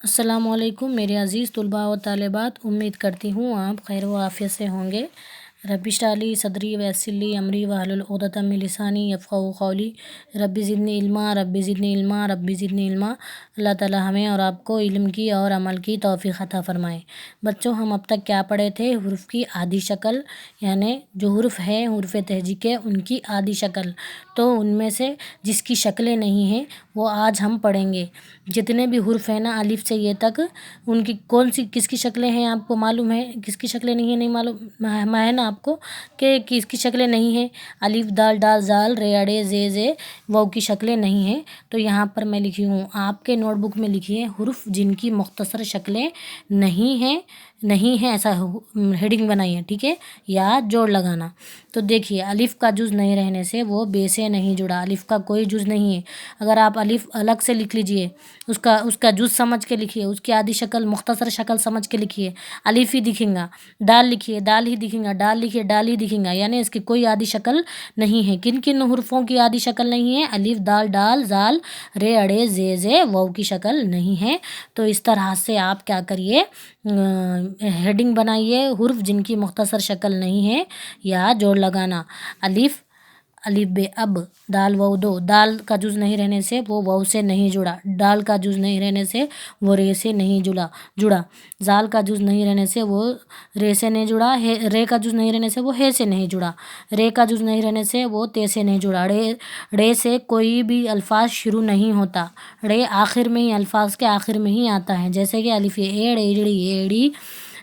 अस्सलामुअलैकुम मेरे अज़ीज़ तुलबा व तालिबात, उम्मीद करती हूँ आप खैर व आफ़ियत से होंगे। रब्बी इश्रह ली सदरी वयस्सिर ली अमरी वहलुल उक़दतम मिन लिसानी यफ़क़हू क़ौली। रब्बी ज़िदनी इल्मा रब्बी ज़िदनी इल्मा रब्बी ज़िदनी इल्मा। अल्लाह ताला हमें और आपको इल्म की और अमल की तौफ़ीक़ अता फ़रमाए। बच्चों, हम अब तक क्या पढ़े थे? हुर्फ़ की आधी शक्ल, यानी जो हुर्फ़ है हुर्फ़ तहजी के, उनकी आधी शक्ल। तो उनमें से जिसकी शक्लें नहीं हैं वो आज हम पढ़ेंगे। जितने भी हुर्फ़ हैं ना अलिफ से ये तक, उनकी कौन सी किसकी शक्लें हैं आपको मालूम है? किसकी शक्लें नहीं है? नहीं मालूम है ना आपको कि किसकी शक्लें नहीं हैं? अलिफ दाल डाल ज़ाल रे अड़े जे वाव की शक्लें नहीं हैं। तो यहाँ पर मैं लिखी हूँ, आपके नोटबुक में लिखिए हुर्फ़ जिनकी मुख्तसर शक्लें नहीं है ऐसा हेडिंग बनाइए, ठीक है, या जोड़ लगाना। तो देखिए, अलिफ का जुज़ नहीं रहने से वो बे से नहीं जुड़ा, अलिफ का कोई जुज़ नहीं है। अगर आप अलिफ अलग से लिख लीजिए, उसका जुज़ समझ के लिखिए, उसकी आधी शक्ल मुख्तसर शक्ल समझ के लिखिए। अलिफ ही दिखेगा, दाल लिखिए दाल ही दिखेगा, डाल लिखिए डाल ही दिखेगा, यानी इसकी कोई आधी शक्ल नहीं है। किन किन हुर्फ़ों की आधी शक्ल नहीं है? अलिफ दाल डाल ज़ाल रे अड़े जे वाव की शक्ल नहीं है। तो इस तरह से आप क्या करिए, हेडिंग बनाइए हुर्फ़ जिनकी मुख्तसर शक्ल नहीं है, या जोड़ लगाना। अलिफ अलिफ बे अब, दाल वाव दो, दाल का जुज़ नहीं रहने से वो वाव से नहीं जुड़ा, डाल का जुज़ नहीं रहने से वो रे से नहीं जुड़ा, ज़ाल का जुज़ नहीं रहने से वो रे से नहीं जुड़ा, रे का जुज़ नहीं रहने से वो हे से नहीं जुड़ा, रे का जुज़ नहीं रहने से वो ते से नहीं जुड़ा। रे से कोई भी अल्फाज शुरू नहीं होता, रे आखिर में ही, अल्फाज के आखिर में ही आता है। जैसे कि अलिफ एड़ एड़ी एड़ी,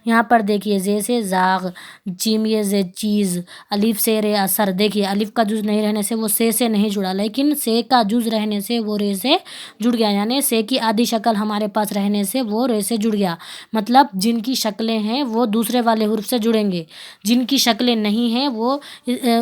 यहाँ पर देखिए जे से ज़ाग, जीम ये जे चीज़, अलिफ से रे असर। देखिए अलिफ का जुज़ नहीं रहने से वो से नहीं जुड़ा, लेकिन से का जुज़ रहने से वो रे से जुड़ गया, यानी से की आधी शक्ल हमारे पास रहने से वो रे से जुड़ गया। मतलब जिनकी शक्लें हैं वो दूसरे वाले हुर्फ़ से जुड़ेंगे, जिनकी शक्लें नहीं हैं वो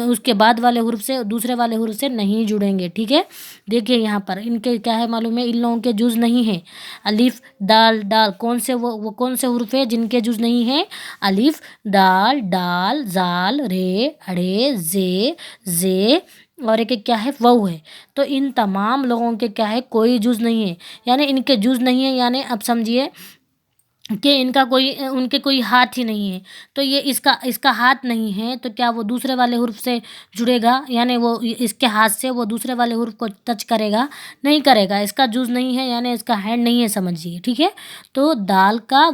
उसके बाद वाले हुर्फ़ से, दूसरे वाले हुर्फ़ से नहीं जुड़ेंगे, ठीक है। देखिए यहाँ पर इनके क्या है मालूम है, इन लोगों के जुज़ नहीं है। अलिफ दाल डाल, कौन से वो कौन से हुर्फ़ है जिनके जुज़ नहीं है? अलिफ दाल डाल ज़ाल रे अड़े जे और एक क्या है, वाव है। तो इन तमाम लोगों के क्या है, कोई जुज़ नहीं है, यानी इनके जुज़ नहीं है, यानी अब समझिए कि इनका कोई उनके कोई हाथ ही नहीं है। तो ये इसका हाथ नहीं है, तो क्या वो दूसरे वाले हुर्फ़ से जुड़ेगा? यानी वो इसके हाथ से वो दूसरे वाले हुर्फ़ को टच करेगा? नहीं करेगा। इसका जुज़ नहीं है, यानी इसका हैंड नहीं है, समझिए, ठीक है। तो दाल का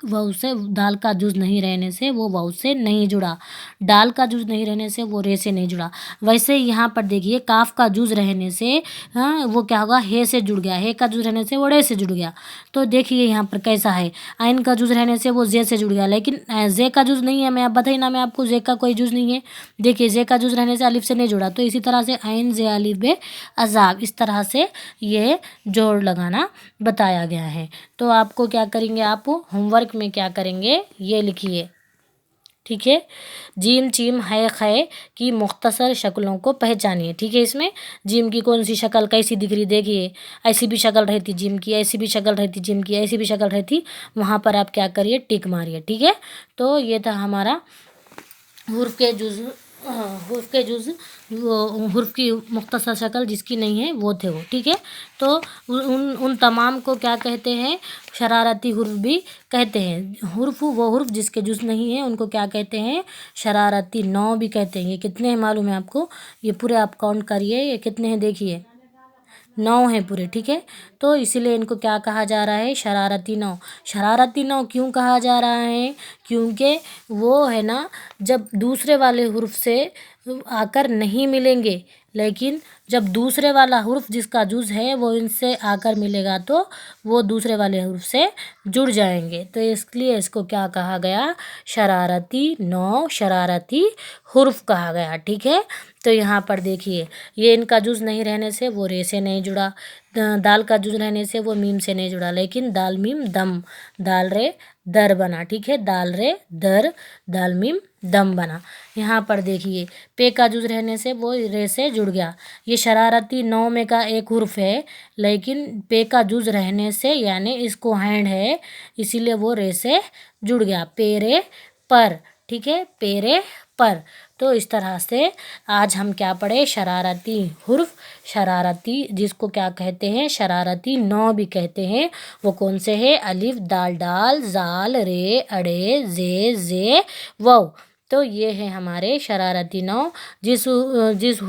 वाव से, दाल का जुज़ नहीं रहने से वो वाव से नहीं जुड़ा, डाल का जुज़ नहीं रहने से वो रे से नहीं जुड़ा। वैसे यहाँ पर देखिए काफ का जुज़ रहने से वो क्या होगा, हे से जुड़ गया, हे का जुज़ रहने से वो रे से जुड़ गया। तो देखिए यहाँ पर कैसा है, आइन का जुज़ रहने से वो जे से जुड़ गया, लेकिन जे का जुज़ नहीं है। मैं अब बताई ना, मैं आपको जे का कोई जुज़ नहीं है। देखिए जे का जुज़ रहने से अलिफ से नहीं जुड़ा, तो इसी तरह से आइन जे अलिफ बे अज़ाब, इस तरह से ये जोड़ लगाना बताया गया है। तो आपको क्या करेंगे, आप होमवर्क में क्या करेंगे, ये लिखिए, ठीक है। जीम चीम है खे की मुख्तसर शक्लों को पहचानिए, ठीक है। इसमें जीम की कौन सी शक्ल कैसी दिख रही, देखिए ऐसी भी शक्ल रहती जीम की, ऐसी भी शक्ल रहती जीम की, ऐसी भी शक्ल रहती, वहाँ पर आप क्या करिए, टिक मारिए, ठीक है। तो ये था हमारा हुर्फ़ के जुज़, हुर्फ़ के जुज़, वो हुर्फ़ की मुख्तसर शक्ल जिसकी नहीं है वो थे वो, ठीक है। तो उन तमाम को क्या कहते हैं, शरारती हुर्फ़ भी कहते हैं। हुर्फ़ वो हुर्फ़ जिसके जुज़ नहीं है उनको क्या कहते हैं, शरारती नौ भी कहते हैं। ये कितने हैं मालूम है आपको? ये पूरे आप काउंट करिए, ये कितने हैं, देखिए 9 हैं पूरे, ठीक है। तो इसीलिए इनको क्या कहा जा रहा है, शरारती नौ। शरारती नौ क्यों कहा जा रहा है? क्योंकि वो है ना, जब दूसरे वाले हुर्फ़ से आकर नहीं मिलेंगे, लेकिन जब दूसरे वाला हुर्फ़ जिसका जुज़ है वो इनसे आकर मिलेगा तो वो दूसरे वाले हुर्फ़ से जुड़ जाएंगे। तो इसलिए इसको क्या कहा गया, शरारती नौ, शरारती हुर्फ़ कहा गया, ठीक है। तो यहाँ पर देखिए, ये इनका जुज़ नहीं रहने से वो रे से नहीं जुड़ा, दाल का जुज़ रहने से वो मीम से नहीं जुड़ा, लेकिन दाल मीम दम, दाल रे दर बना, ठीक है। दाल रे दर, दाल मीम दम बना। यहाँ पर देखिए पे का जुज़ रहने से वो रे से जुड़ गया। ये शरारती नौ में का एक हुर्फ़ है, लेकिन पे का जुज़ रहने से, यानी इसको हैंड है, इसीलिए वो रे से जुड़ गया, पे रे पर, ٹھیک ہے، پیرے پر۔ تو اس طرح سے آج ہم کیا پڑھے؟ شرارتی حرف، شرارتی جس کو کیا کہتے ہیں؟ شرارتی نو بھی کہتے ہیں۔ وہ کون سے ہیں؟ الف، دال، ڈال، زال، رے، اڑے، زے، زے، واو۔ تو یہ ہے ہمارے شرارتی نو۔ جس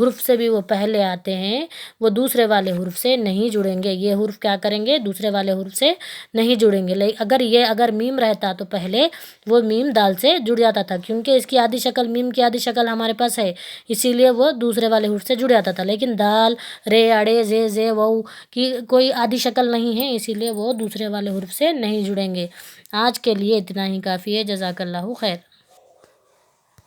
حرف سے بھی وہ پہلے آتے ہیں وہ دوسرے والے حرف سے نہیں جڑیں گے۔ یہ حرف کیا کریں گے؟ دوسرے والے حرف سے نہیں جڑیں گے۔ اگر میم رہتا تو پہلے وہ میم دال سے جڑ جاتا تھا، کیونکہ اس کی آدھی شکل، میم کی آدھی شکل ہمارے پاس ہے، اسی لیے وہ دوسرے والے حرف سے جڑ جاتا تھا۔ لیکن دال، رے، اڑے، زے، زے، واو کی کوئی آدھی شکل نہیں ہے، اسی لیے وہ دوسرے والے حرف سے نہیں جڑیں گے۔ آج کے لیے اتنا ہی کافی ہے۔ جزاک اللہ خیر۔